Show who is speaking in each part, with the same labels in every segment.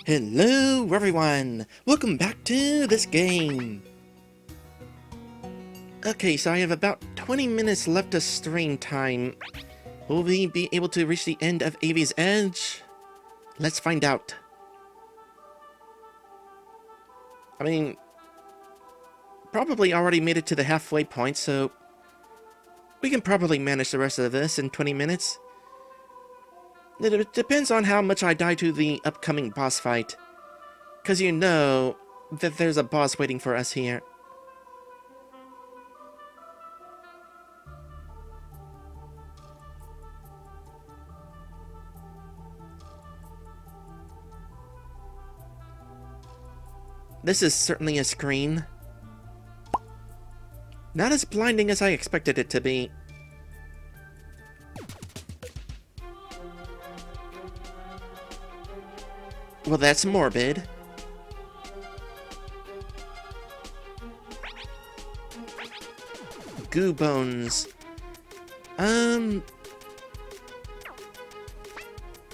Speaker 1: Hello everyone! Welcome back to this game! Okay, so I have about 20 minutes left of stream time. Will we be able to reach the end of Avi's Edge? Let's find out. I mean, probably already made it to the halfway point, so we can probably manage the rest of this in 20 minutes. It depends on how much I die to the upcoming boss fight. Because you know that there's a boss waiting for us here. This is certainly a screen. Not as blinding as I expected it to be. Well, that's morbid. Goo bones. Oh,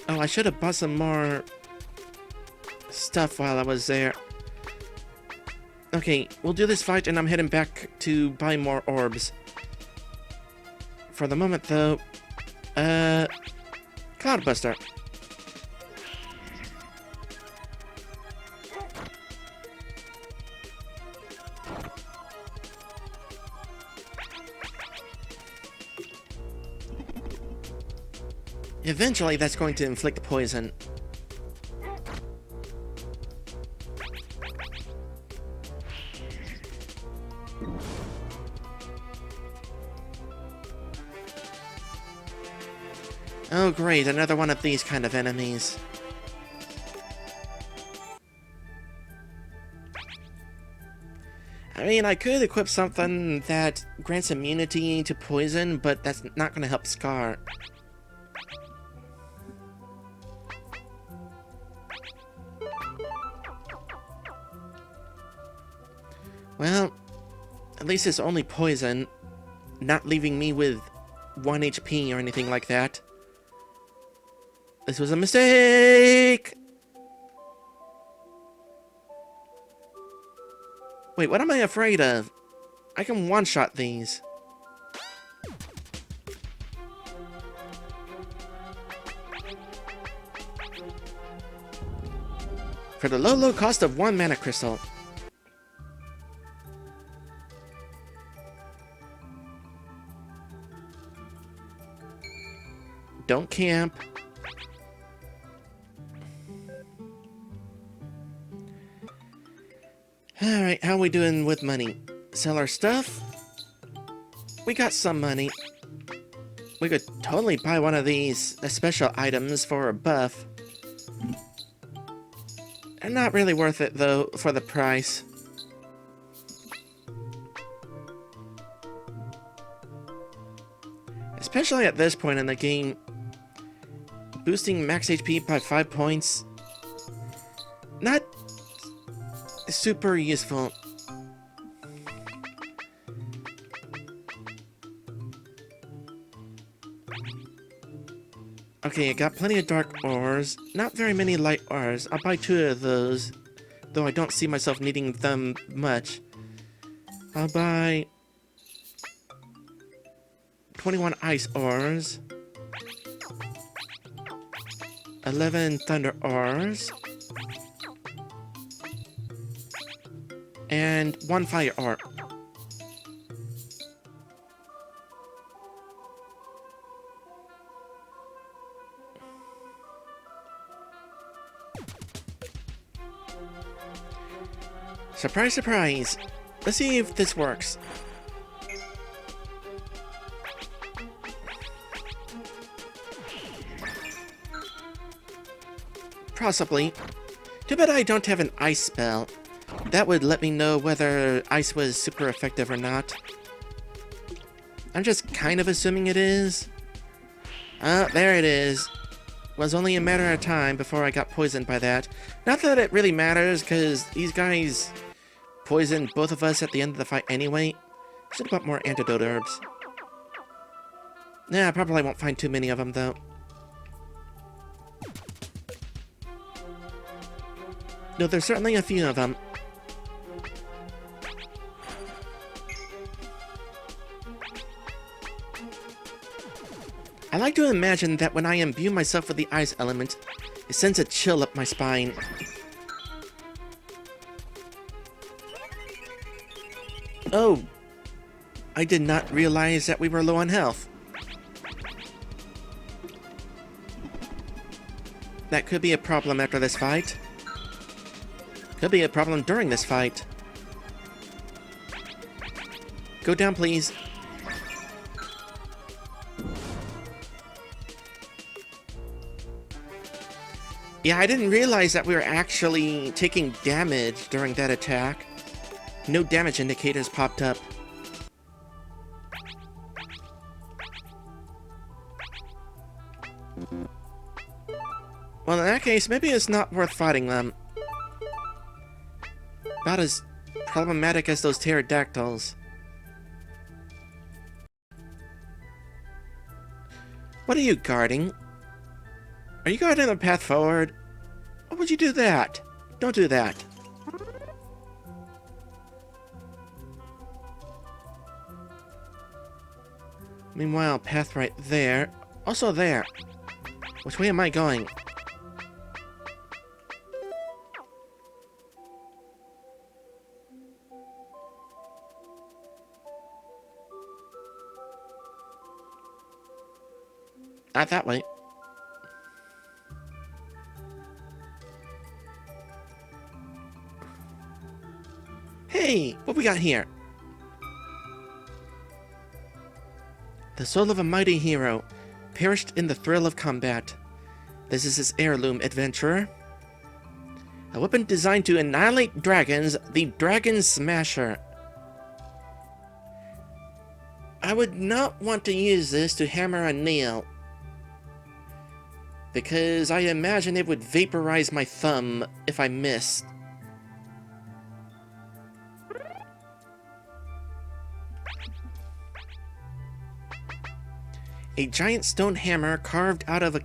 Speaker 1: I should have bought some more stuff while I was there. Okay, we'll do this fight and I'm heading back to buy more orbs. For the moment, though, Cloudbuster. Eventually, that's going to inflict poison. Oh great, another one of these kind of enemies. I mean, I could equip something that grants immunity to poison, but that's not going to help Scar. Well, at least it's only poison, not leaving me with 1 HP or anything like that. This was a mistake! Wait, what am I afraid of? I can one-shot these. For the low cost of 1 mana crystal. Don't camp. Alright, how are we doing with money? Sell our stuff? We got some money. We could totally buy one of these special items for a buff. They're not really worth it, though, for the price. Especially at this point in the game. Boosting max HP by 5 points. Not super useful. Okay, I got plenty of dark ores. Not very many light ores. I'll buy 2 of those. Though I don't see myself needing them much. I'll buy 21 ice ores. 11 thunder ores. And 1 fire ore. Surprise, surprise. Let's see if this works. Possibly. Too bad I don't have an ice spell. That would let me know whether ice was super effective or not. I'm just kind of assuming it is. Oh, there it is. Was only a matter of time before I got poisoned by that. Not that it really matters, because these guys poisoned both of us at the end of the fight anyway. Should have bought more antidote herbs. Nah, I probably won't find too many of them, though. Though there's certainly a few of them. I like to imagine that when I imbue myself with the ice element, it sends a chill up my spine. Oh, I did not realize that we were low on health. That could be a problem after this fight. Could be a problem during this fight. Go down, please. Yeah, I didn't realize that we were actually taking damage during that attack. No damage indicators popped up. Well, in that case, maybe it's not worth fighting them. About as problematic as those pterodactyls. What are you guarding? Are you guarding the path forward? Why would you do that? Don't do that. Meanwhile, path right there. Also there. Which way am I going? Not that way. Hey, what we got here? The soul of a mighty hero, perished in the thrill of combat. This is his heirloom, adventurer. A weapon designed to annihilate dragons, the Dragon Smasher. I would not want to use this to hammer a nail, because I imagine it would vaporize my thumb if I missed. A giant stone hammer carved out of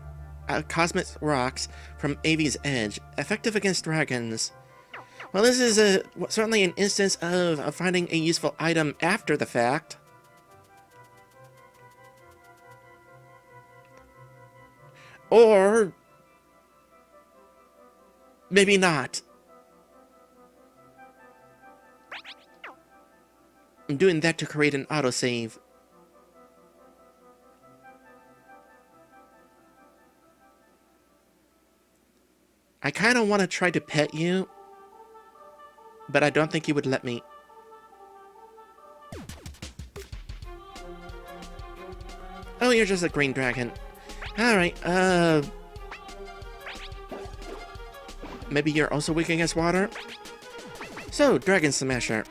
Speaker 1: cosmic rocks from Avi's Edge, effective against dragons. Well, this is certainly an instance of finding a useful item after the fact. Or maybe not. I'm doing that to create an autosave. I kind of want to try to pet you, but I don't think you would let me. Oh, you're just a green dragon. Alright, maybe you're also weak against water? So, Dragon Smasher.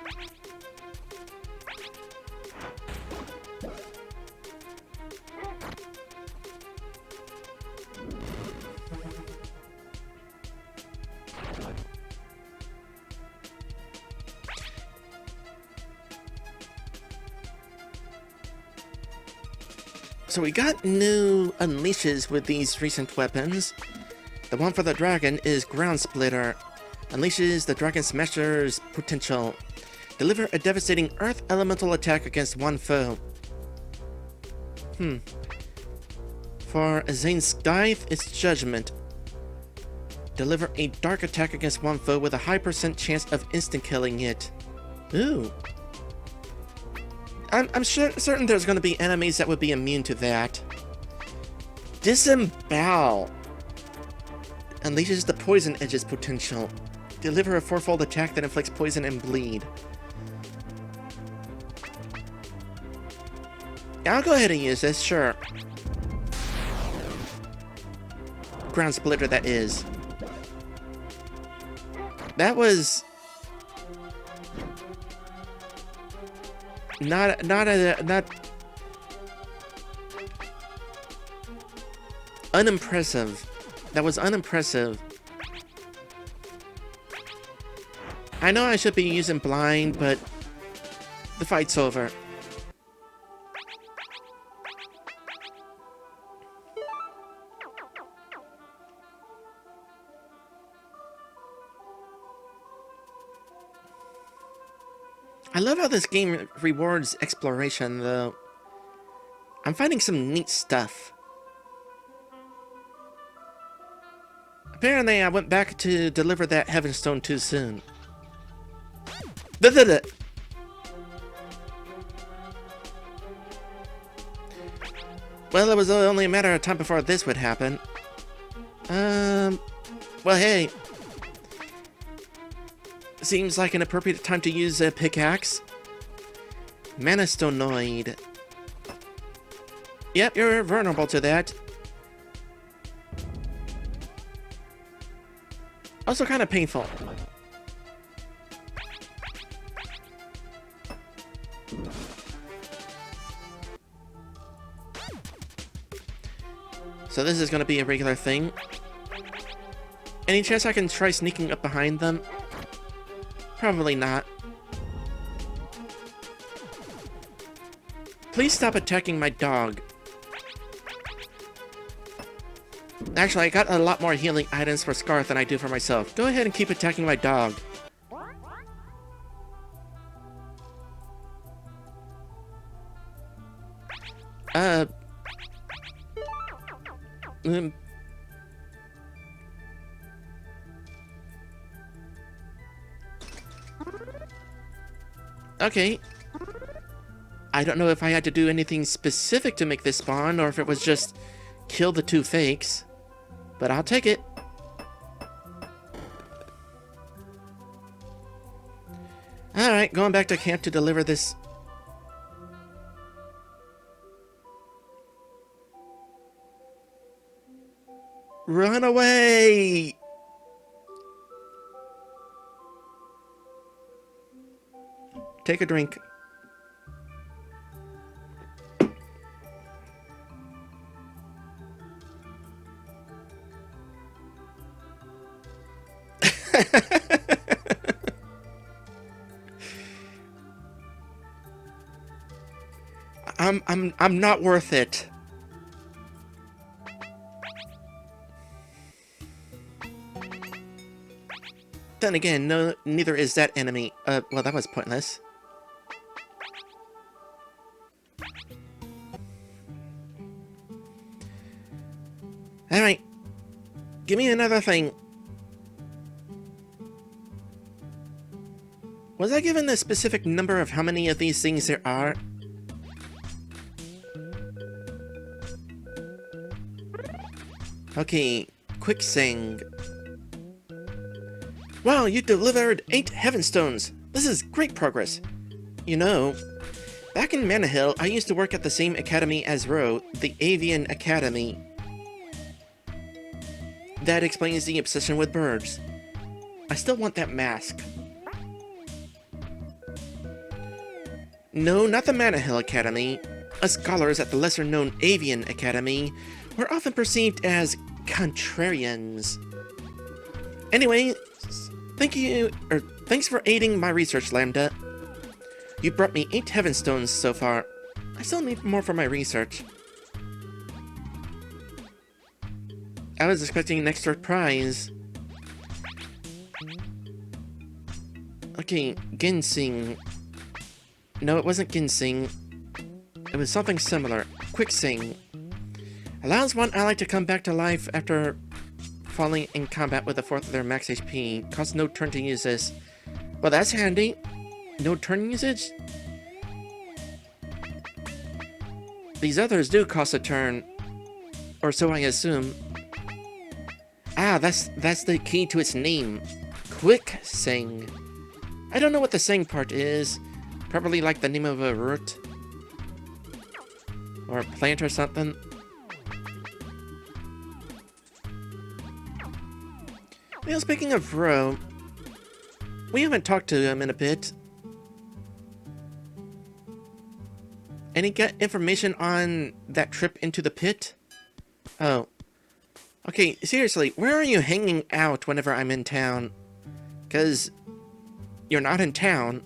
Speaker 1: So we got new unleashes with these recent weapons. The one for the dragon is Ground Splitter. Unleashes the Dragon Smasher's potential. Deliver a devastating earth elemental attack against one foe. For Zane's Scythe, it's Judgment. Deliver a dark attack against one foe with a high % chance of instant killing it. Ooh. I'm certain there's going to be enemies that would be immune to that. Disembowel. Unleashes the Poison Edge's potential. Deliver a 4-fold attack that inflicts poison and bleed. Yeah, I'll go ahead and use this, sure. Ground Splitter, that is. That was... Not unimpressive. That was unimpressive. I know I should be using blind, but the fight's over. I love how this game rewards exploration, though. I'm finding some neat stuff. Apparently, I went back to deliver that Heavenstone too soon. Well, it was only a matter of time before this would happen. Well, hey. Seems like an appropriate time to use a pickaxe. Manastonoid. Yep, you're vulnerable to that. Also kind of painful. So this is going to be a regular thing. Any chance I can try sneaking up behind them? Probably not. Please stop attacking my dog. Actually, I got a lot more healing items for Scarth than I do for myself. Go ahead and keep attacking my dog. Okay. I don't know if I had to do anything specific to make this spawn, or if it was just kill the two fakes. But I'll take it. Alright, going back to camp to deliver this. Run away! Take a drink. I'm not worth it. Then again, no, neither is that enemy. Well, that was pointless. Alright. Give me another thing. Was I given a specific number of how many of these things there are? Okay, quick sing. Wow, you delivered 8 Heavenstones! This is great progress! You know, back in Manahill, I used to work at the same academy as Ro, the Avian Academy. That explains the obsession with birds. I still want that mask. No, not the Manahill Academy. Us scholars at the lesser-known Avian Academy were often perceived as contrarians. Anyway, thanks for aiding my research, Lambda. You brought me 8 Heavenstones so far. I still need more for my research. I was expecting an extra prize. Okay, ginseng. No, it wasn't ginseng. It was something similar. Quicksing. Allows one ally to come back to life after falling in combat with a fourth of their max HP. Costs no turn to use this. Well, that's handy. No turn usage? These others do cost a turn. Or so I assume. Ah, that's the key to its name. Quick sing. I don't know what the sing part is. Probably like the name of a root. Or a plant or something. Well, speaking of Ro, we haven't talked to him in a bit. Any information on that trip into the pit? Oh. Okay, seriously, where are you hanging out whenever I'm in town? 'Cause you're not in town.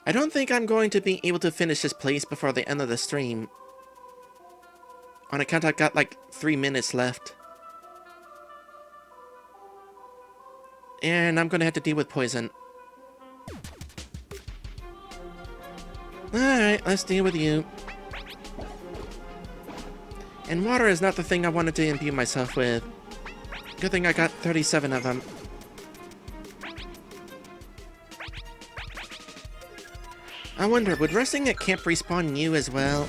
Speaker 1: I don't think I'm going to be able to finish this place before the end of the stream. On account I've got like 3 minutes left. and I'm gonna have to deal with poison. Alright, let's deal with you. And water is not the thing I wanted to imbue myself with. Good thing I got 37 of them. I wonder, would resting at camp respawn you as well?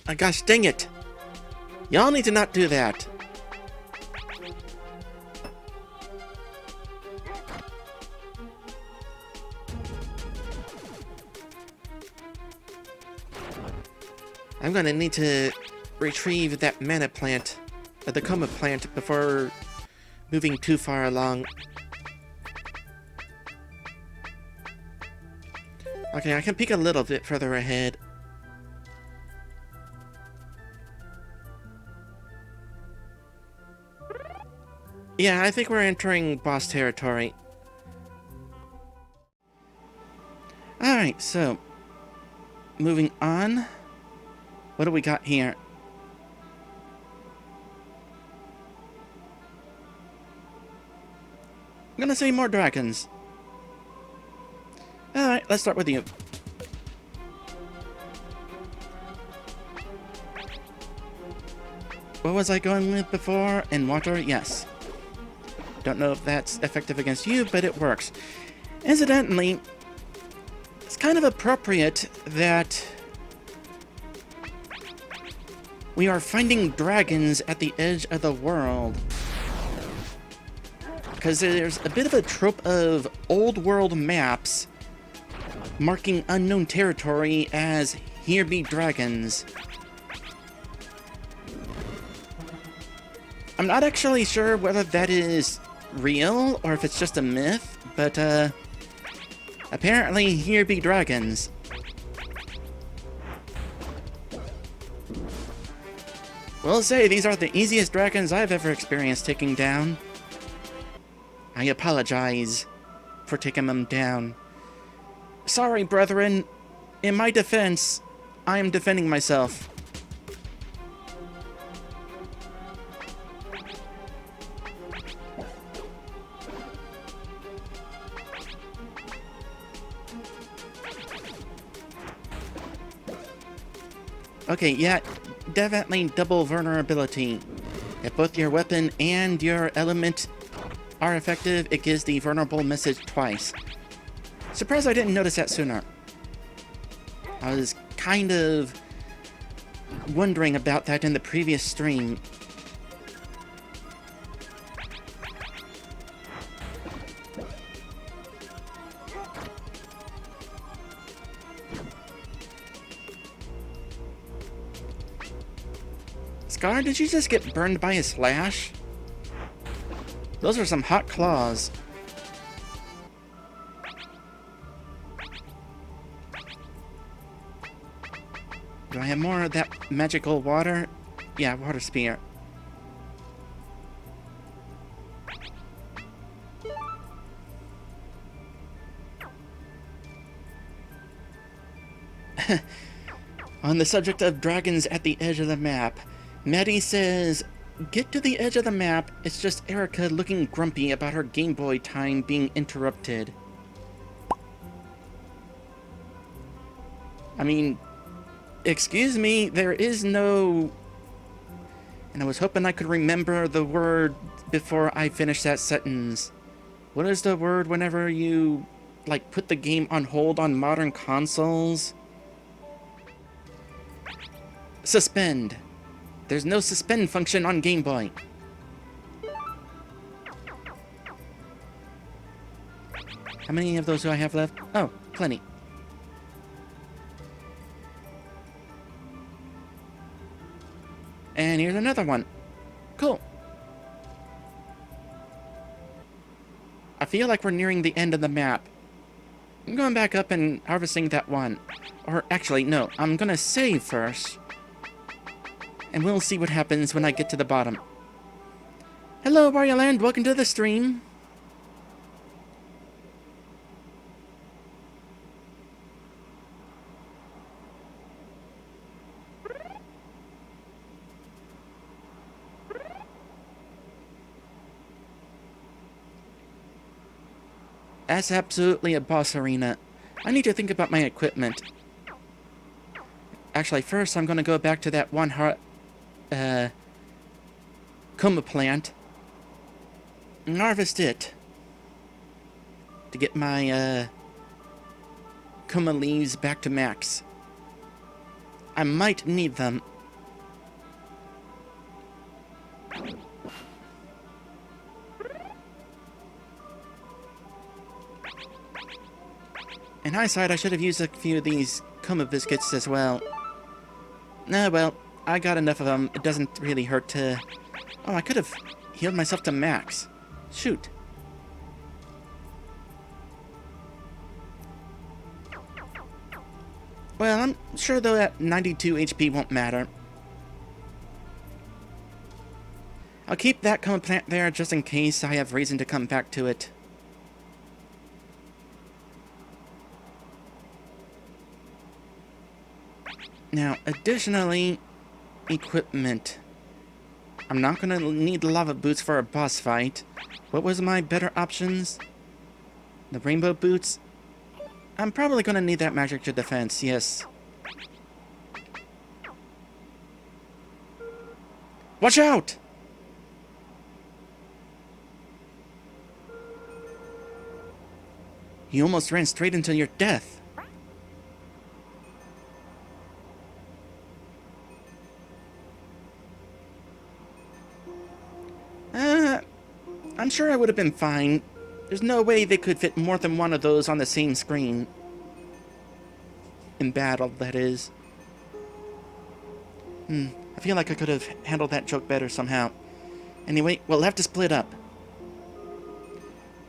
Speaker 1: Oh, gosh dang it. Y'all need to not do that. I'm gonna need to retrieve that mana plant, the coma plant, before moving too far along. Okay, I can peek a little bit further ahead. Yeah, I think we're entering boss territory. Alright, so moving on. What do we got here? I'm gonna say more dragons. Alright, let's start with you. What was I going with before? In water? Yes. Don't know if that's effective against you, but it works. Incidentally, it's kind of appropriate that we are finding dragons at the edge of the world. Because there's a bit of a trope of old world maps marking unknown territory as "Here be dragons." I'm not actually sure whether that is real or if it's just a myth, but apparently here be dragons. We'll say these are the easiest dragons I've ever experienced taking down. I apologize for taking them down. Sorry, brethren. In my defense, I am defending myself. Okay, yeah, definitely double vulnerability. If both your weapon and your element are effective, it gives the vulnerable message twice. Surprised I didn't notice that sooner. I was kind of wondering about that in the previous stream. Scar, did you just get burned by a slash? Those are some hot claws. Do I have more of that magical water? Yeah, water spear. On the subject of dragons at the edge of the map, Maddie says, "Get to the edge of the map, it's just Erica looking grumpy about her Game Boy time being interrupted." I mean, excuse me, there is no... And I was hoping I could remember the word before I finish that sentence. What is the word whenever you, like, put the game on hold on modern consoles? Suspend. There's no suspend function on Game Boy. How many of those do I have left? Oh, plenty. And here's another one. Cool. I feel like we're nearing the end of the map. I'm going back up and harvesting that one. Or actually, no, I'm gonna save first. and we'll see what happens when I get to the bottom. Hello, Wario Land. Welcome to the stream. That's absolutely a boss arena. I need to think about my equipment. Actually, first I'm going to go back to that one heart, Kuma plant and harvest it to get my Kuma leaves back to max. I might need them. In hindsight, I should have used a few of these Kuma biscuits as well. Nah, well, I got enough of them. It doesn't really hurt to... Oh, I could have healed myself to max. Shoot. Well, I'm sure though that 92 HP won't matter. I'll keep that Kuma plant there just in case I have reason to come back to it. Now, additionally, equipment. I'm not gonna need lava boots for a boss fight. What was my better options? The rainbow boots? I'm probably gonna need that magic to defense, yes. Watch out! You almost ran straight into your death. I'm sure I would have been fine. There's no way they could fit more than one of those on the same screen. In battle, that is. I feel like I could have handled that joke better somehow. Anyway, we'll have to split up.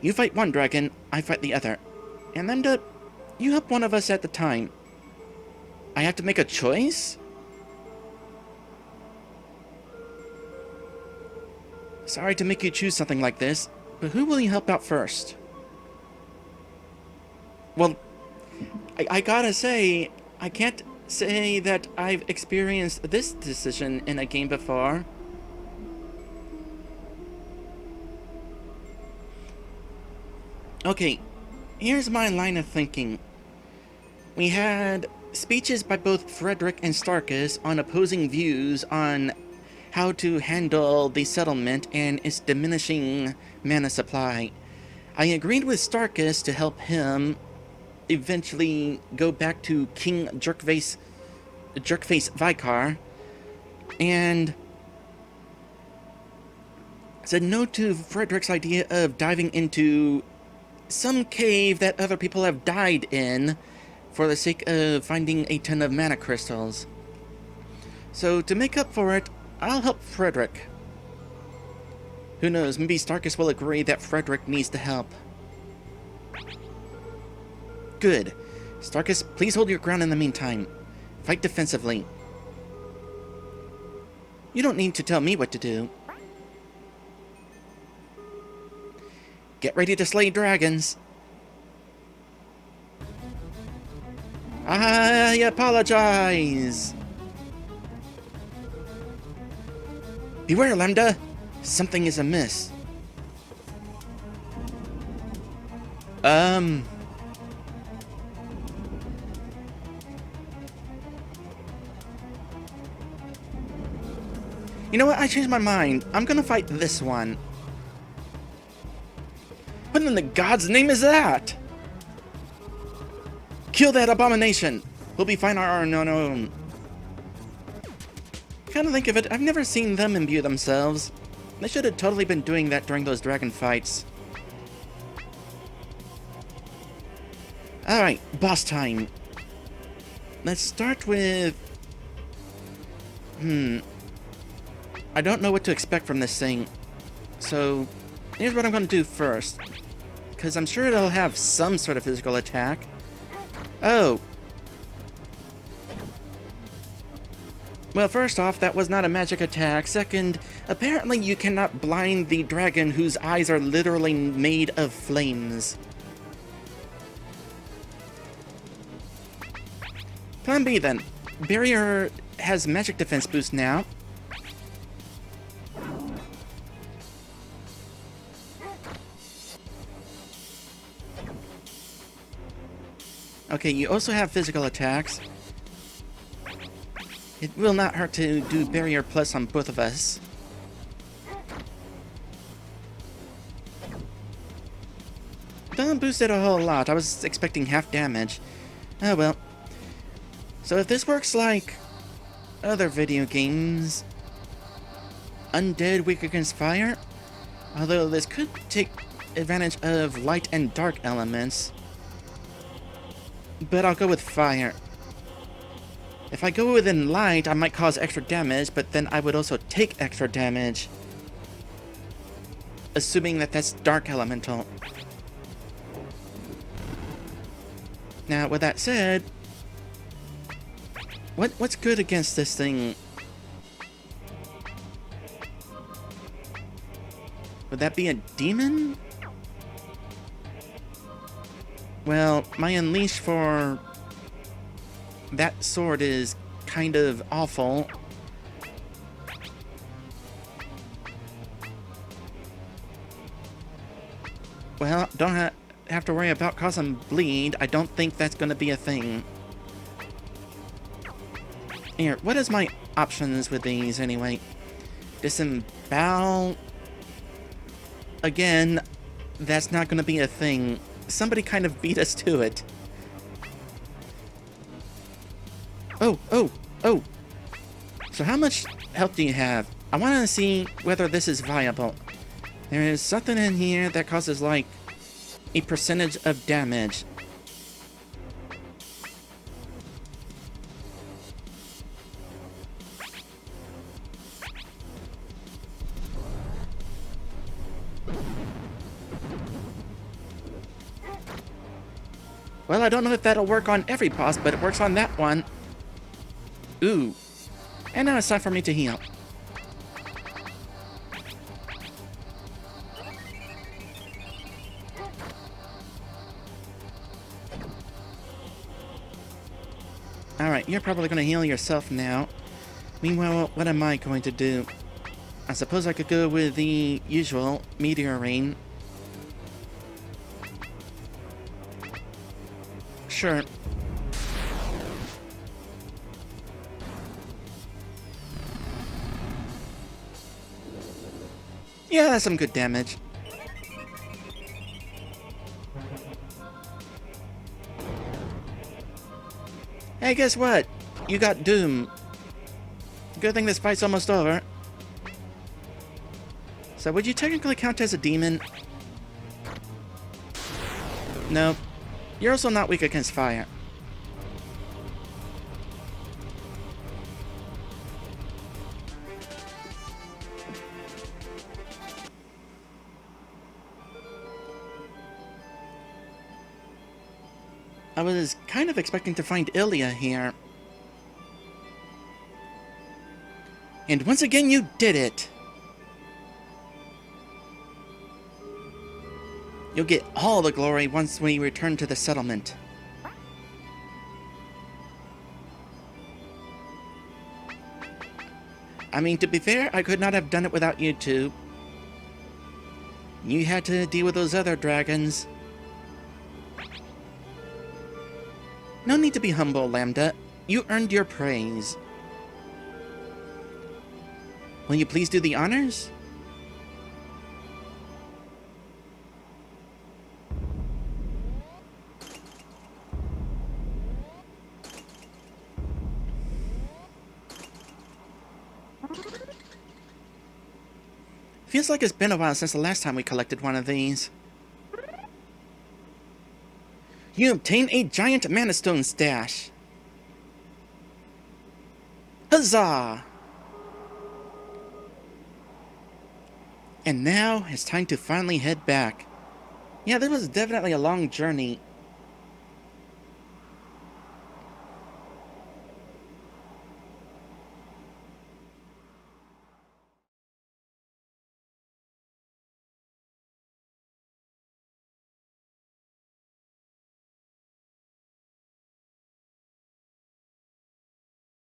Speaker 1: You fight one dragon, I fight the other. And then you help one of us at the time. I have to make a choice? Sorry to make you choose something like this, but who will you help out first? Well, I gotta say, I can't say that I've experienced this decision in a game before. Okay, here's my line of thinking. We had speeches by both Frederick and Starkus on opposing views on how to handle the settlement and its diminishing mana supply. I agreed with Starkus to help him eventually go back to King Jerkface Vicar, and said no to Frederick's idea of diving into some cave that other people have died in for the sake of finding a ton of mana crystals. So to make up for it, I'll help Frederick. Who knows, maybe Starkus will agree that Frederick needs the help. Good. Starkus, please hold your ground in the meantime. Fight defensively. You don't need to tell me what to do. Get ready to slay dragons. I apologize. Beware, Lambda! Something is amiss. You know what? I changed my mind. I'm gonna fight this one. What in the God's name is that? Kill that abomination! We'll be fine on our own. Kind of think of it, I've never seen them imbue themselves. They should have totally been doing that during those dragon fights. Alright, boss time. Let's start with... I don't know what to expect from this thing. So, here's what I'm going to do first. Because I'm sure it'll have some sort of physical attack. Oh. Well, first off, that was not a magic attack. Second, apparently you cannot blind the dragon whose eyes are literally made of flames. Plan B then. Barrier has magic defense boost now. Okay, you also have physical attacks. It will not hurt to do Barrier Plus on both of us. Doesn't boost it a whole lot. I was expecting half damage. Oh well. So if this works like other video games, undead weak against fire, although this could take advantage of light and dark elements, but I'll go with fire. If I go within light, I might cause extra damage, but then I would also take extra damage, assuming that that's dark elemental. Now, with that said, what's good against this thing? Would that be a demon? Well, my unleash for that sword is kind of awful. Well, don't have to worry about causing bleed. I don't think that's gonna be a thing. Here, what is my options with these anyway? Disembowel. Again, that's not gonna be a thing. Somebody kind of beat us to it. Oh. So how much health do you have? I want to see whether this is viable. There is something in here that causes, like, a percentage of damage. Well, I don't know if that'll work on every boss, but it works on that one. Ooh. And now it's time for me to heal. Alright, you're probably going to heal yourself now. Meanwhile, what am I going to do? I suppose I could go with the usual Meteor Rain. Sure. Yeah, that's some good damage. Hey, guess what? You got Doom. Good thing this fight's almost over. So would you technically count as a demon? No. You're also not weak against fire. I was kind of expecting to find Ilya here. And once again, you did it! You'll get all the glory once we return to the settlement. I mean, to be fair, I could not have done it without you two. You had to deal with those other dragons. No need to be humble, Lambda. You earned your praise. Will you please do the honors? Feels like it's been a while since the last time we collected one of these. You obtain a giant mana stone stash. Huzzah! And now it's time to finally head back. Yeah, this was definitely a long journey.